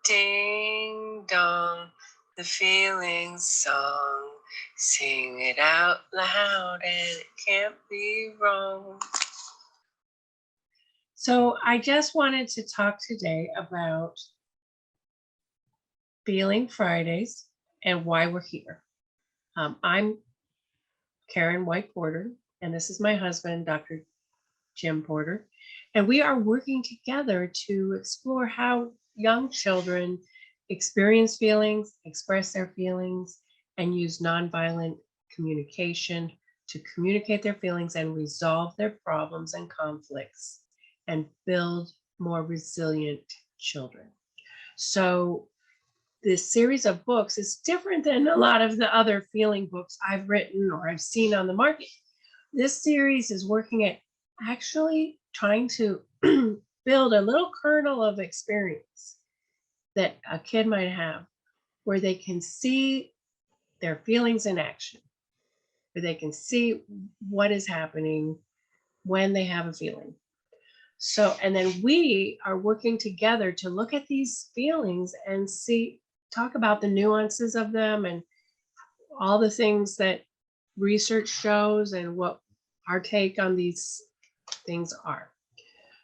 Ding dong, the feeling song. Sing it out loud and it can't be wrong. So I just wanted to talk today about Feeling Fridays and why we're here. I'm Karen White Porter, and this is my husband, Dr. Jim Porter, and we are working together to explore how young children experience feelings, express their feelings, and use nonviolent communication to communicate their feelings and resolve their problems and conflicts and build more resilient children. So this series of books is different than a lot of the other feeling books I've written or I've seen on the market. This series is working at actually trying to build a little kernel of experience that a kid might have where they can see their feelings in action, where they can see what is happening when they have a feeling. So, and then we are working together to look at these feelings and talk about the nuances of them and all the things that research shows and what our take on these things are.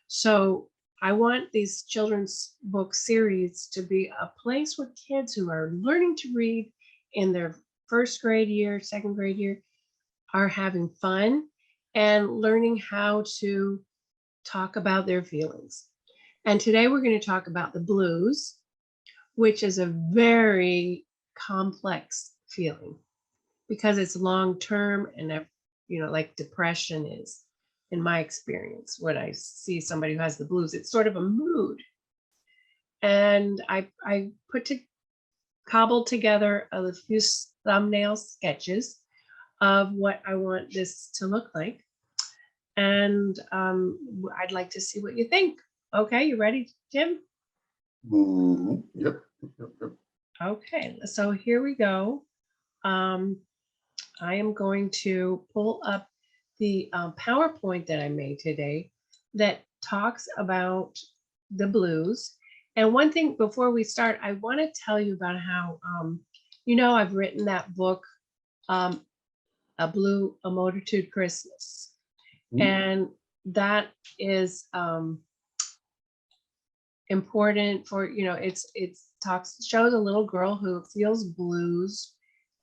So I want these children's book series to be a place where kids who are learning to read in their first grade year, second grade year, are having fun and learning how to talk about their feelings. And today we're going to talk about the blues, which is a very complex feeling because it's long-term and, like depression is. In my experience, when I see somebody who has the blues, it's sort of a mood. And I cobbled together a few thumbnail sketches of what I want this to look like. And I'd like to see what you think. Okay, you ready, Jim? Yep. Okay, so here we go. I am going to pull up the PowerPoint that I made today that talks about the blues. And one thing before we start, I want to tell you about how, I've written that book, A Multitude Christmas. And that is important for, shows a little girl who feels blues,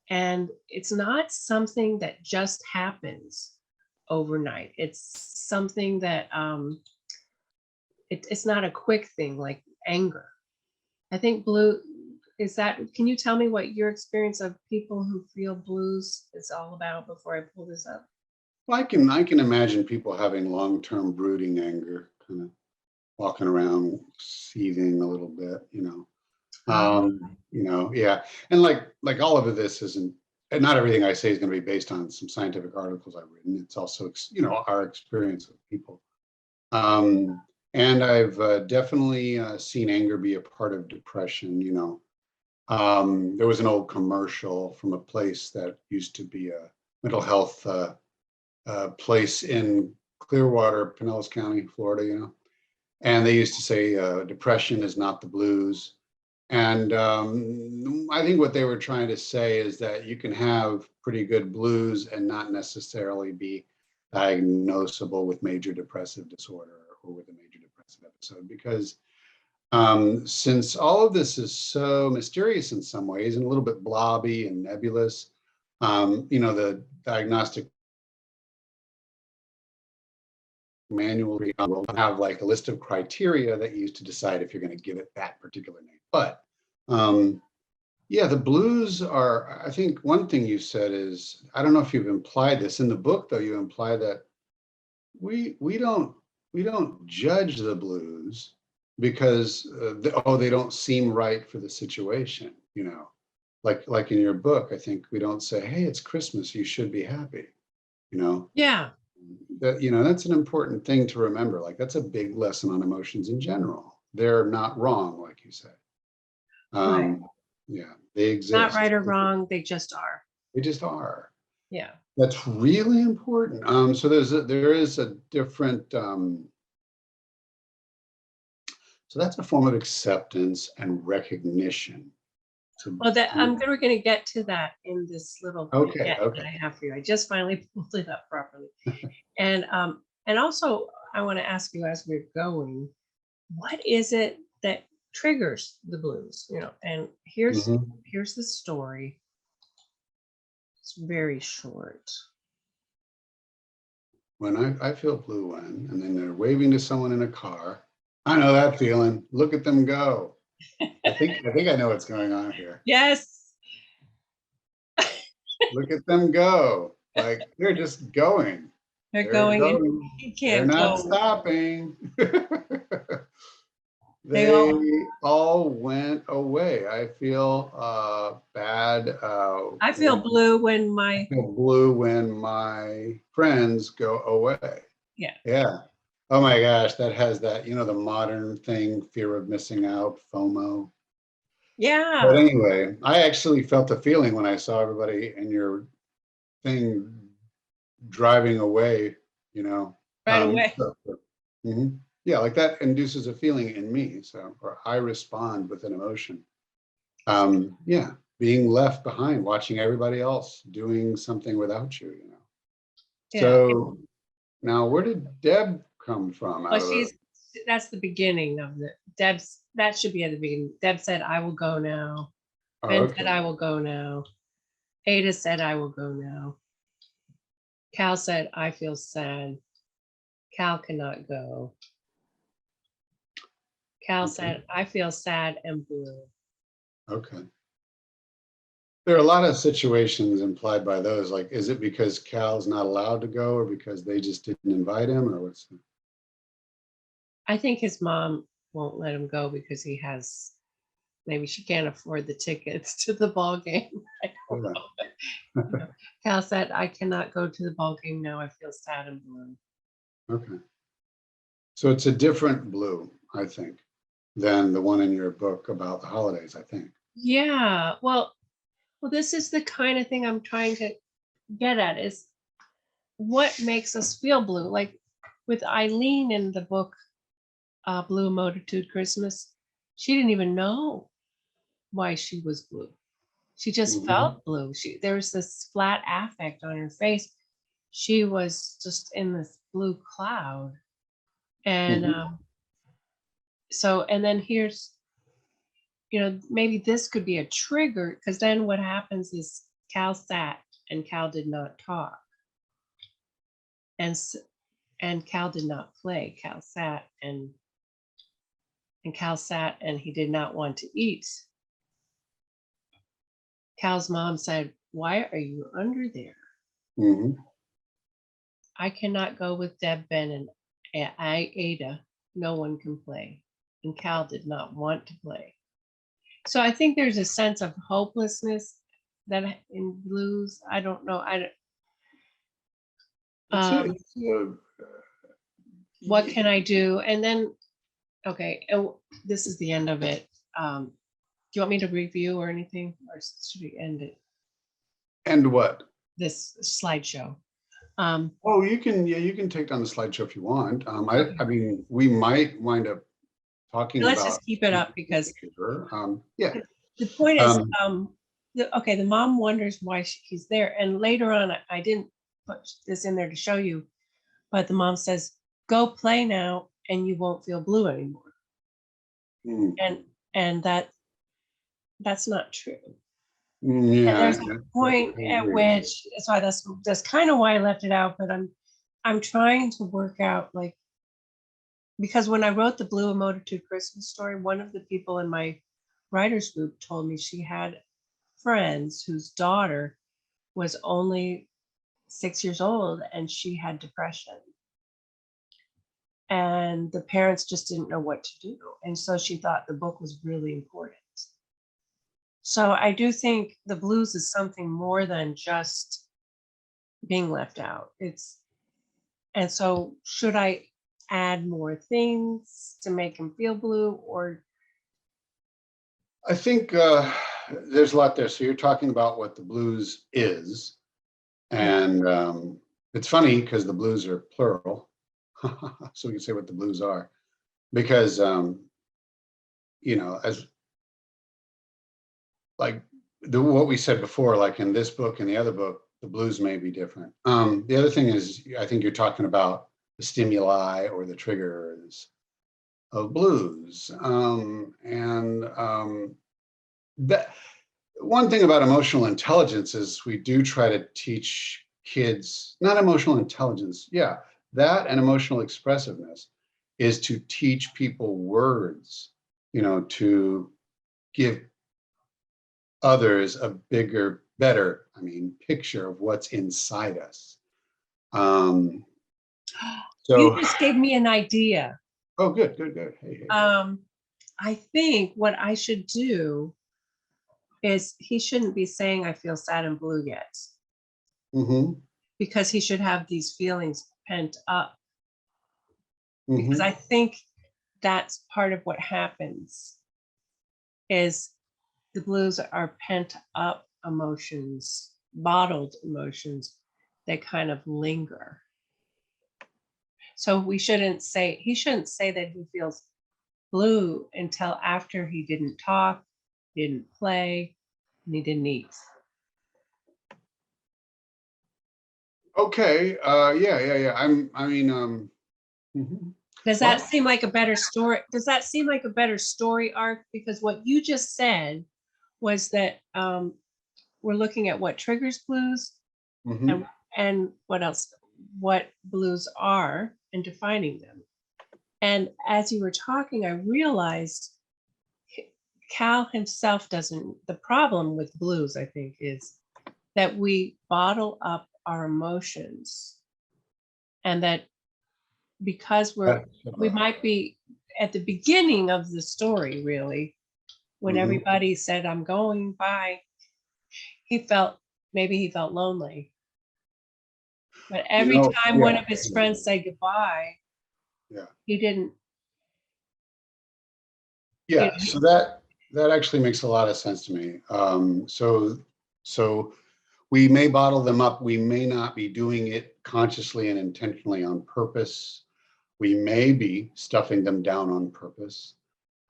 and it's not something that just happens overnight. It's something that it's not a quick thing like anger. I think can you tell me what your experience of people who feel blues is all about before I pull this up? Well, I can imagine people having long-term brooding anger, kind of walking around seething a little bit, yeah. And like all of this isn't, and not everything I say is going to be based on some scientific articles I've written. It's also, our experience with people. And I've definitely seen anger be a part of depression. There was an old commercial from a place that used to be a mental health place in Clearwater, Pinellas County, Florida, and they used to say depression is not the blues. And I think what they were trying to say is that you can have pretty good blues and not necessarily be diagnosable with major depressive disorder or with a major depressive episode, because since all of this is so mysterious in some ways and a little bit blobby and nebulous, the diagnostic manual will have like a list of criteria that you use to decide if you're going to give it that particular name. But yeah, the blues are, I think one thing you said is, I don't know if you've implied this in the book, though, you imply that we don't judge the blues because they don't seem right for the situation, like in your book. I think we don't say, hey, it's Christmas, you should be happy, Yeah. That's an important thing to remember. Like, that's a big lesson on emotions in general. They're not wrong, like you said. Right. Yeah, they exist. Not right or wrong, they just are. They just are. Yeah. That's really important. So there is a different So that's a form of acceptance and recognition. Well, we're going to get to that in this little Okay, vignette okay. that I have for you. I just finally pulled it up properly. And also I want to ask you as we're going, what is it that triggers the blues? You know, and here's the story. It's very short. When I feel blue when, and then they're waving to someone in a car. I know that feeling. Look at them go. I think I know what's going on here. Yes. Look at them go. Like they're just going. They're going and you They're can't not go. stopping. They They all went away. I feel bad. I feel blue when I feel blue when my friends go away. yeah. Yeah. Oh my gosh, that has that, you know, the modern thing, fear of missing out, FOMO. Yeah. But anyway, I actually felt the feeling when I saw everybody in your thing driving away, you know. Right away. Yeah, like that induces a feeling in me. So, or I respond with an emotion. Yeah, being left behind, watching everybody else doing something without you, you know. Yeah. So now where did Deb come from? Well, that's the beginning of that should be at the beginning. Deb said, I will go now. Ben said, I will go now. Ada said, I will go now. Cal said, I feel sad. Cal cannot go. Cal said, I feel sad and blue. Okay. There are a lot of situations implied by those. Like, is it because Cal's not allowed to go or because they just didn't invite him or what's the... I think his mom won't let him go because maybe she can't afford the tickets to the ball game. I don't know. Cal said, I cannot go to the ball game now. I feel sad and blue. Okay. So it's a different blue, I think, than the one in your book about the holidays, I think. Yeah. Well, this is the kind of thing I'm trying to get at is what makes us feel blue. Like with Eileen in the book, Blue Multitude Christmas, she didn't even know why she was blue. She just felt blue. There was this flat affect on her face. She was just in this blue cloud. And and then here's, maybe this could be a trigger because then what happens is Cal sat and Cal did not talk. And Cal did not play. Cal sat and Cal sat and he did not want to eat. Cal's mom said, why are you under there? I cannot go with Deb, Ben, and Ada. No one can play. And Cal did not want to play. So I think there's a sense of hopelessness that in blues. I don't know. What can I do? And then, okay, this is the end of it. Do you want me to review or anything, or should we end it? End what? This slideshow. Oh, you can take down the slideshow if you want. I mean, we might wind up talking let's about. Just keep it up because yeah. The point is, the mom wonders why he's there, and later on, I didn't put this in there to show you, but the mom says, "Go play now, and you won't feel blue anymore." And that's not true. Yeah. And there's a point at which that's kind of why I left it out, but I'm trying to work out because when I wrote the Blue Multitude Christmas story, one of the people in my writers group told me she had friends whose daughter was only 6 years old and she had depression. And the parents just didn't know what to do. And so she thought the book was really important. So I do think the blues is something more than just being left out. And so should I add more things to make him feel blue, or? I think there's a lot there. So you're talking about what the blues is. And it's funny because the blues are plural. So we can say what the blues are. Because as like what we said before, like in this book and the other book, the blues may be different. The other thing is, I think you're talking about the stimuli or the triggers of blues. That one thing about emotional intelligence is we do try to teach kids, not emotional intelligence, yeah, that and emotional expressiveness is to teach people words, to give others a bigger, better, picture of what's inside us. You So, just gave me an idea. oh, good. Hey. I think what I should do is he shouldn't be saying I feel sad and blue yet, because he should have these feelings pent up. Because I think that's part of what happens is the blues are pent up emotions, bottled emotions that kind of linger. So he shouldn't say that he feels blue until after he didn't talk, didn't play, and he didn't eat. Okay. Yeah. Does that seem like a better story? Does that seem like a better story arc? Because what you just said was that we're looking at what triggers blues and what else, what blues are and defining them. And as you were talking, I realized Cal himself doesn't, the problem with blues, I think, is that we bottle up our emotions, and that because we might be at the beginning of the story, really, when everybody said, I'm going by, maybe he felt lonely. But every time one of his friends said goodbye, he didn't. Yeah, so that actually makes a lot of sense to me. So we may bottle them up. We may not be doing it consciously and intentionally on purpose. We may be stuffing them down on purpose.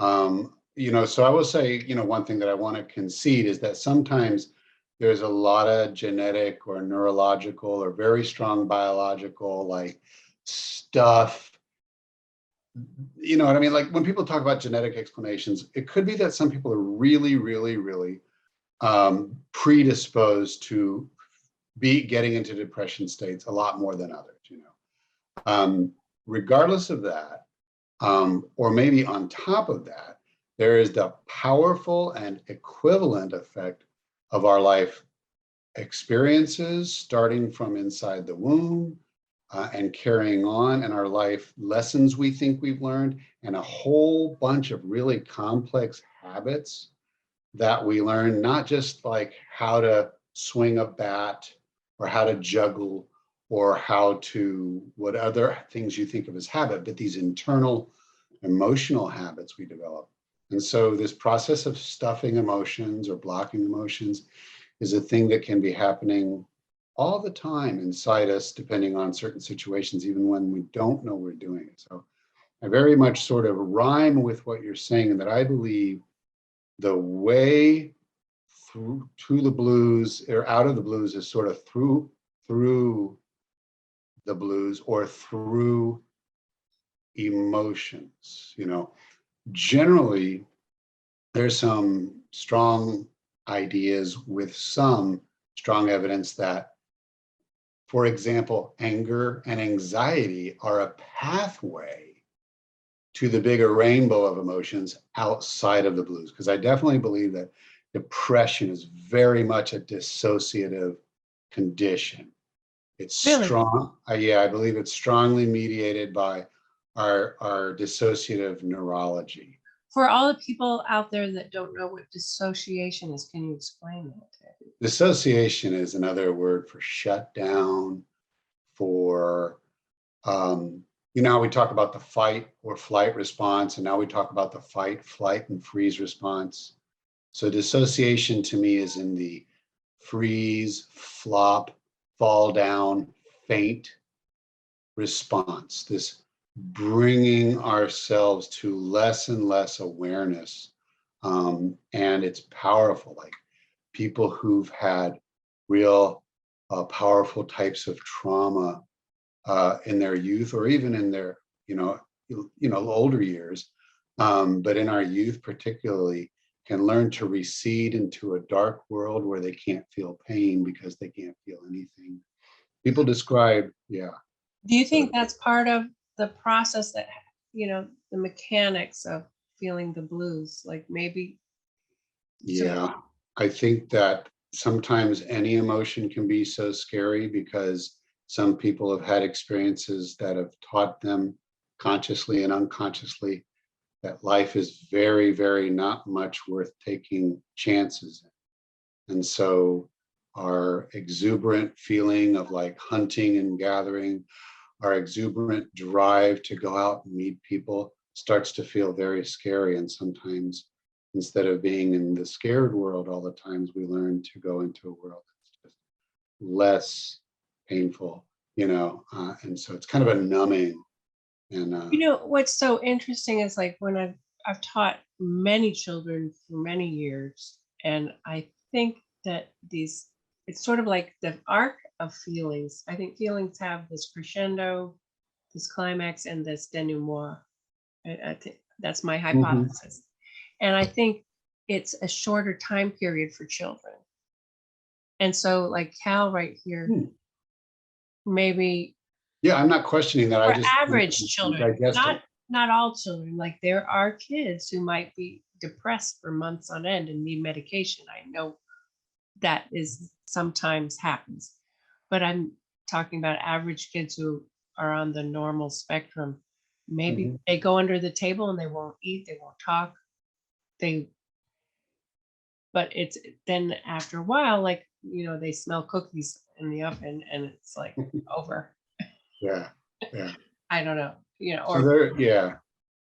So I will say, one thing that I want to concede is that sometimes there's a lot of genetic or neurological or very strong biological like stuff. You know what I mean? Like when people talk about genetic explanations, it could be that some people are really, really, really predisposed to be getting into depression states a lot more than others, Regardless of that, or maybe on top of that, there is the powerful and equivalent effect of our life experiences starting from inside the womb and carrying on in our life lessons we think we've learned, and a whole bunch of really complex habits that we learn, not just like how to swing a bat or how to juggle or what other things you think of as habit, but these internal emotional habits we develop. And so this process of stuffing emotions or blocking emotions is a thing that can be happening all the time inside us, depending on certain situations, even when we don't know we're doing it. So I very much sort of rhyme with what you're saying, and that I believe the way through to the blues or out of the blues is sort of through the blues or through emotions. Generally, there's some strong ideas with some strong evidence that, for example, anger and anxiety are a pathway to the bigger rainbow of emotions outside of the blues. Because I definitely believe that depression is very much a dissociative condition. It's Really? strong. I believe it's strongly mediated by our dissociative neurology. For all the people out there that don't know what dissociation is, can you explain that? Dissociation is another word for shut down, for, how we talk about the fight or flight response, and now we talk about the fight, flight, and freeze response. So dissociation to me is in the freeze, flop, fall down, faint response, this bringing ourselves to less and less awareness. And it's powerful, like people who've had real powerful types of trauma in their youth, or even in their, older years. But in our youth particularly, can learn to recede into a dark world where they can't feel pain because they can't feel anything. People describe, yeah. Do you So, think that's part of the process that, the mechanics of feeling the blues? Like maybe, yeah, I think that sometimes any emotion can be so scary because some people have had experiences that have taught them consciously and unconsciously that life is very, very not much worth taking chances in. And so our exuberant feeling of like hunting and gathering, our exuberant drive to go out and meet people starts to feel very scary. And sometimes instead of being in the scared world all the times, we learn to go into a world that's just less painful, and so it's kind of a numbing. And what's so interesting is like when I've taught many children for many years, and I think that it's sort of like the arc of feelings. I think feelings have this crescendo, this climax, and this denouement. I think that's my mhm. hypothesis. And I think it's a shorter time period for children. And so like Cal right here, Hmm. maybe Yeah, I'm not questioning that. I for just think average children, digest it. not all children. Like there are kids who might be depressed for months on end and need medication. I know that is sometimes happens, but I'm talking about average kids who are on the normal spectrum. Maybe Mhm. they go under the table and they won't eat, they won't talk, they but it's then after a while, like, they smell cookies in the oven and it's like over. Yeah, yeah. I don't know, So yeah,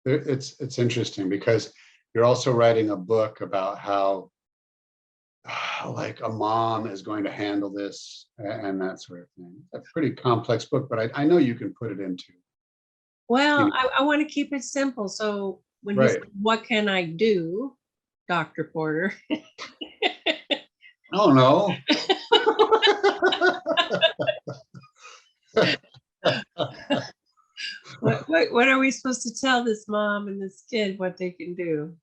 it's interesting because you're also writing a book about how like a mom is going to handle this and that sort of thing. A pretty complex book, but I know you can put it into, you well, know, I want to keep it simple. So when he said, right. what can I do, Dr. Porter? Oh no. What are we supposed to tell this mom and this kid what they can do?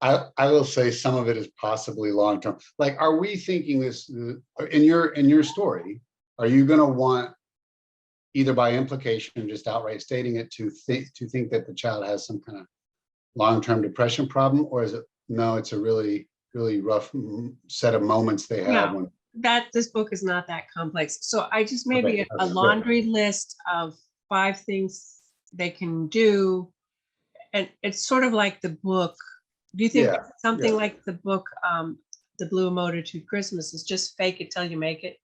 I will say some of it is possibly long term. Like, are we thinking this in your story? Are you going to want, either by implication, just outright stating it, to think that the child has some kind of long term depression problem, or is it no? It's a really really rough set of moments they had No, when. that this book is not that complex. So I just maybe Okay, a okay, good. laundry list of 5 things they can do. And it's sort of like the book. Do you think Yeah, something yeah. like the book, The Blue Motor to Christmas is just fake it till you make it?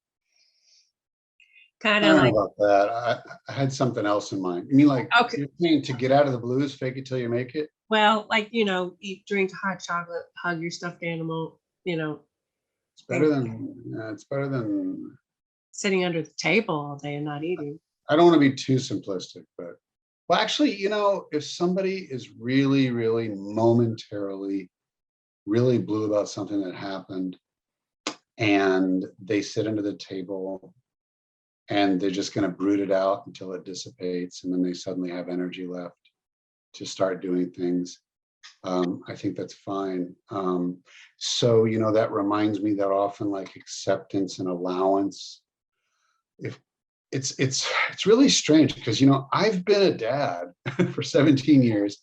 Kind I of don't know like, about that. I had something else in mind. You mean like okay, you're saying to get out of the blues, fake it till you make it? well, like, eat, drink hot chocolate, hug your stuffed animal, It's better things, than. It's better than. sitting under the table all day and not eating. I don't want to be too simplistic, but well, actually, if somebody is really, really momentarily really blue about something that happened, and they sit under the table and they're just going to brood it out until it dissipates, and then they suddenly have energy left to start doing things. I think that's fine. So that reminds me that often, like, acceptance and allowance, if it's really strange because I've been a dad for 17 years,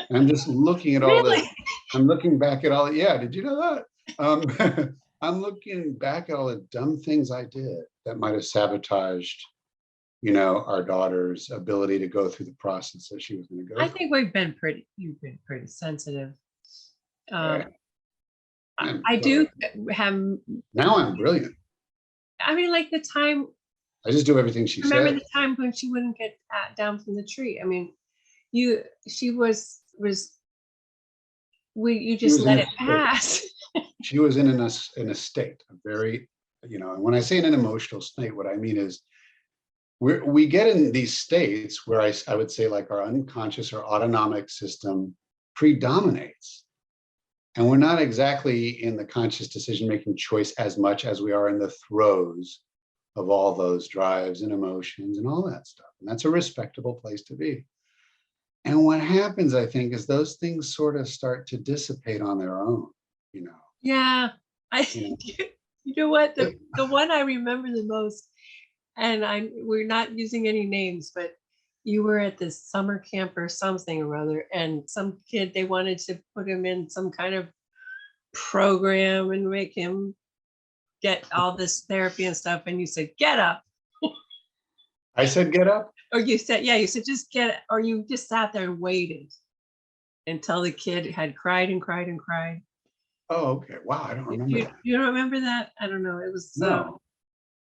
and I'm just looking at all the Really? I'm looking back at all yeah, did you know that? I'm looking back at all the dumb things I did that might have sabotaged our daughter's ability to go through the process that she was going to go I through. think you've been pretty sensitive. Yeah, Um, and I do whatever. have, Now I'm brilliant. I mean, like the time, I just do everything she remember says. the time when she wouldn't get down from the tree? I mean, she you She just was in let a it state. pass. She was in a state, a very, and when I say in an emotional state, what I mean is we get in these states where I would say like our unconscious or autonomic system predominates. And we're not exactly in the conscious decision-making choice as much as we are in the throes of all those drives and emotions and all that stuff. And that's a respectable place to be. And what happens, I think, is those things sort of start to dissipate on their own, you know. Yeah. You know? You know what? The one I remember the most, and we're not using any names, but you were at this summer camp or something or other, and some kid, they wanted to put him in some kind of program and make him get all this therapy and stuff. And you said, get up. I said, get up. Or you said, yeah, you said, just get, or you just sat there and waited until the kid had cried and cried and cried. Oh, okay. Wow, I don't remember that. You don't remember that? I don't know. It was No,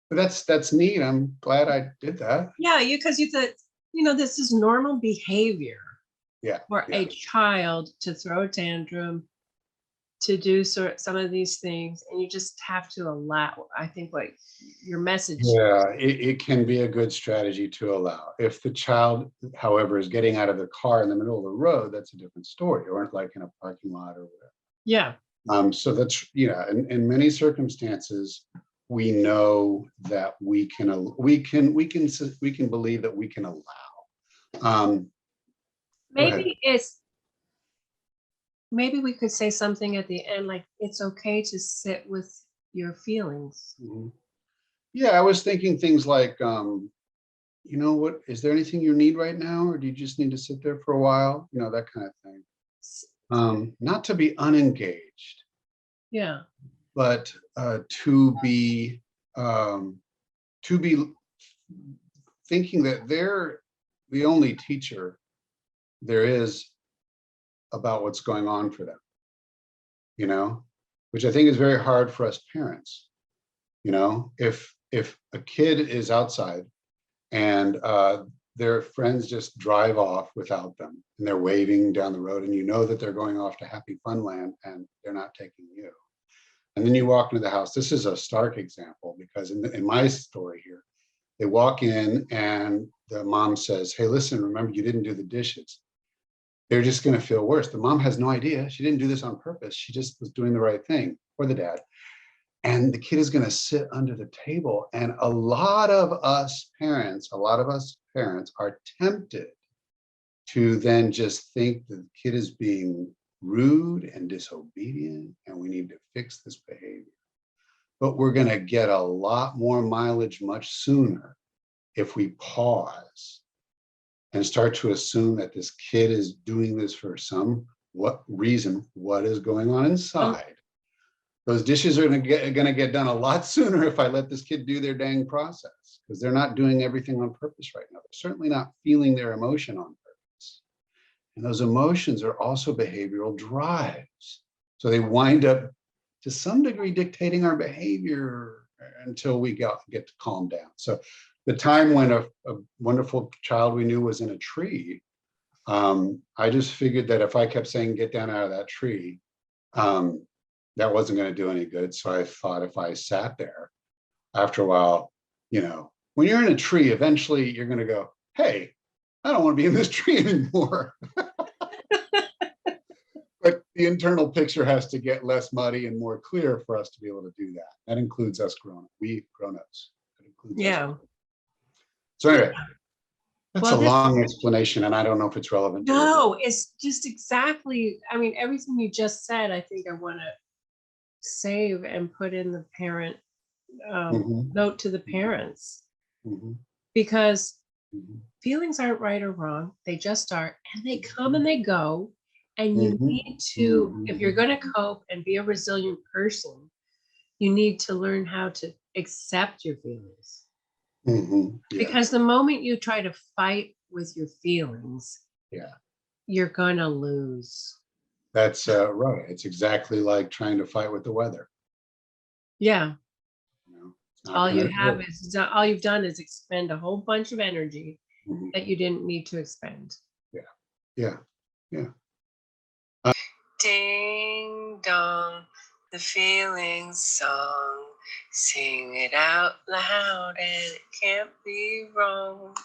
but that's neat. I'm glad I did that. yeah, because you thought, this is normal behavior Yeah. for Yeah. a child to throw a tantrum, to do some of these things, and you just have to allow. I think like your message. Yeah, it can be a good strategy to allow. If the child, however, is getting out of the car in the middle of the road, that's a different story, or like in a parking lot or whatever. Yeah. So that's, in many circumstances, we know that we can believe that we can allow. Maybe we could say something at the end, like, it's okay to sit with your feelings. Mhm. Yeah, I was thinking things like, what, is there anything you need right now, or do you just need to sit there for a while? That kind of thing. Not to be unengaged. Yeah. But to be thinking that they're the only teacher there is about what's going on for them, which I think is very hard for us parents. If a kid is outside and their friends just drive off without them and they're waving down the road, and that they're going off to happy fun land and they're not taking you. And then you walk into the house. This is a stark example because in my story here, they walk in and the mom says, hey, listen, remember you didn't do the dishes. They're just going to feel worse. The mom has no idea. She didn't do this on purpose. She just was doing the right thing, or the dad. And the kid is going to sit under the table. And a lot of us parents are tempted to then just think the kid is being rude and disobedient, and we need to fix this behavior. But we're going to get a lot more mileage much sooner if we pause and start to assume that this kid is doing this for what is going on inside. Those dishes are going to get done a lot sooner if I let this kid do their dang process, because they're not doing everything on purpose right now. They're certainly not feeling their emotion on purpose. And those emotions are also behavioral drives. So they wind up to some degree dictating our behavior until we get to calm down. So the time when a wonderful child we knew was in a tree, I just figured that if I kept saying, get down out of that tree, that wasn't going to do any good. So I thought if I sat there, after a while, when you're in a tree, eventually you're going to go, hey, I don't want to be in this tree anymore. But the internal picture has to get less muddy and more clear for us to be able to do that. That includes us grown-ups. Yeah. So anyway, that's a long explanation, and I don't know if it's relevant. No, it's just exactly, everything you just said, I think I want to save and put in the parent note to the parents, because feelings aren't right or wrong. They just are, and they come and they go. And you need to, if you're going to cope and be a resilient person, you need to learn how to accept your feelings. Because the moment you try to fight with your feelings, you're going to lose. That's right. It's exactly like trying to fight with the weather. Yeah. All you've done is expend a whole bunch of energy that you didn't need to expend. Yeah. Ding dong, the feeling song. Sing it out loud and it can't be wrong.